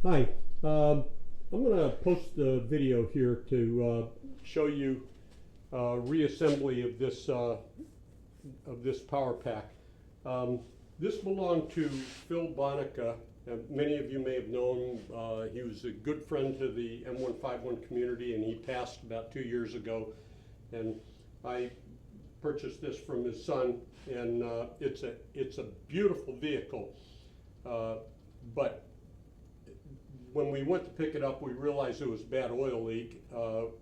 Hi, I'm going to post a video here to show you reassembly of this power pack. This belonged to Phil Bonica. Many of you may have known him. He was a good friend to the M151 community, and he passed about 2 years ago. And I purchased this from his son, and it's a beautiful vehicle. But when we went to pick it up, we realized it was a bad oil leak.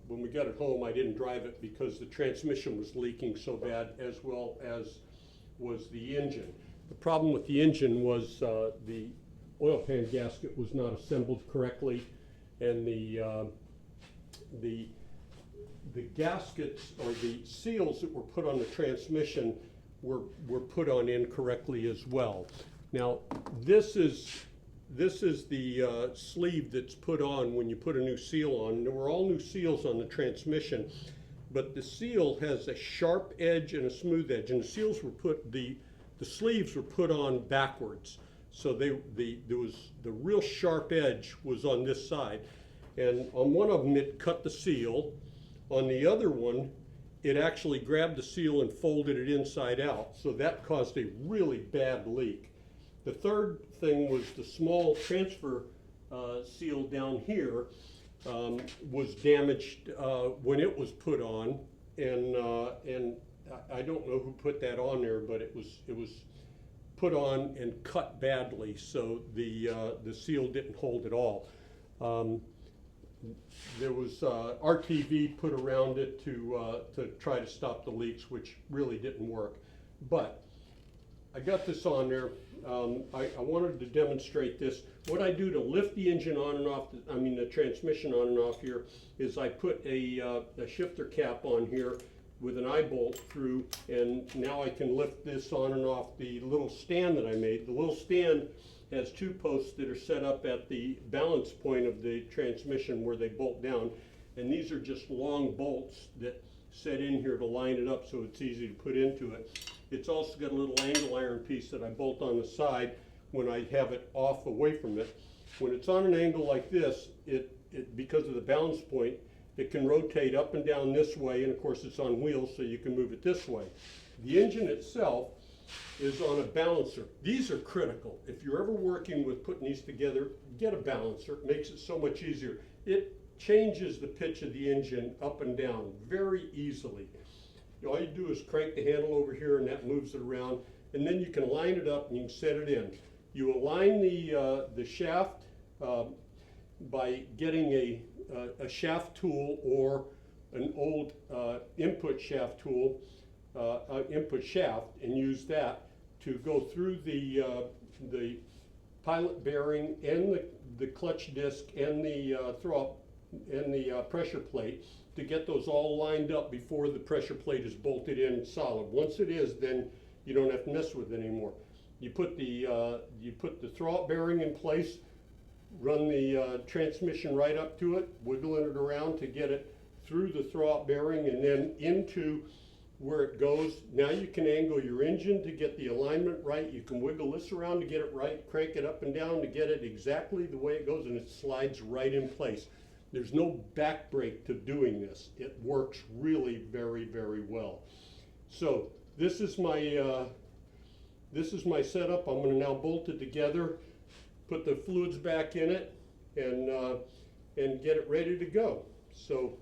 When we got it home, I didn't drive it because the transmission was leaking so bad, as well as was the engine. The problem with the engine was the oil pan gasket was not assembled correctly, and the gaskets, or the seals that were put on the transmission, were put on incorrectly as well. Now, this is the sleeve that's put on when you put a new seal on. There were all new seals on the transmission, but the seal has a sharp edge and a smooth edge, and the seals were put, the sleeves were put on backwards. So the real sharp edge was on this side, and on one of them it cut the seal. On the other one, it actually grabbed the seal and folded it inside out, so that caused a really bad leak. The third thing was the small transfer seal down here was damaged when it was put on, and I don't know who put that on there, but it was put on and cut badly, so the seal didn't hold at all. There was RTV put around it to try to stop the leaks, which really didn't work. But I got this on there. I wanted to demonstrate this. What I do to lift the engine on and off, the transmission on and off here, is I put a shifter cap on here with an eye bolt through, and now I can lift this on and off the little stand that I made. The little stand has two posts that are set up at the balance point of the transmission where they bolt down, and these are just long bolts that set in here to line it up so it's easy to put into it. It's also got a little angle iron piece that I bolt on the side when I have it off away from it. When it's on an angle like this, because of the balance point, it can rotate up and down this way, and of course it's on wheels, so you can move it this way. The engine itself is on a balancer. These are critical. If you're ever working with putting these together, get a balancer. It makes it so much easier. It changes the pitch of the engine up and down very easily. All you do is crank the handle over here, and that moves it around, and then you can line it up and you can set it in. You align the shaft by getting a shaft tool or an old input shaft tool, input shaft, and use that to go through the pilot bearing and the clutch disc and the throw and the pressure plate, to get those all lined up before the pressure plate is bolted in solid. Once it is, then you don't have to mess with it anymore. You put the throw-out bearing in place, run the transmission right up to it, wiggling it around to get it through the throw-out bearing and then into where it goes. Now you can angle your engine to get the alignment right. You can wiggle this around to get it right, crank it up and down to get it exactly the way it goes, and it slides right in place. There's no back brake to doing this. It works really very, very well. So this is my setup. I'm going to now bolt it together, put the fluids back in it, and get it ready to go. So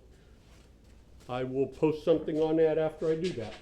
I will post something on that after I do that.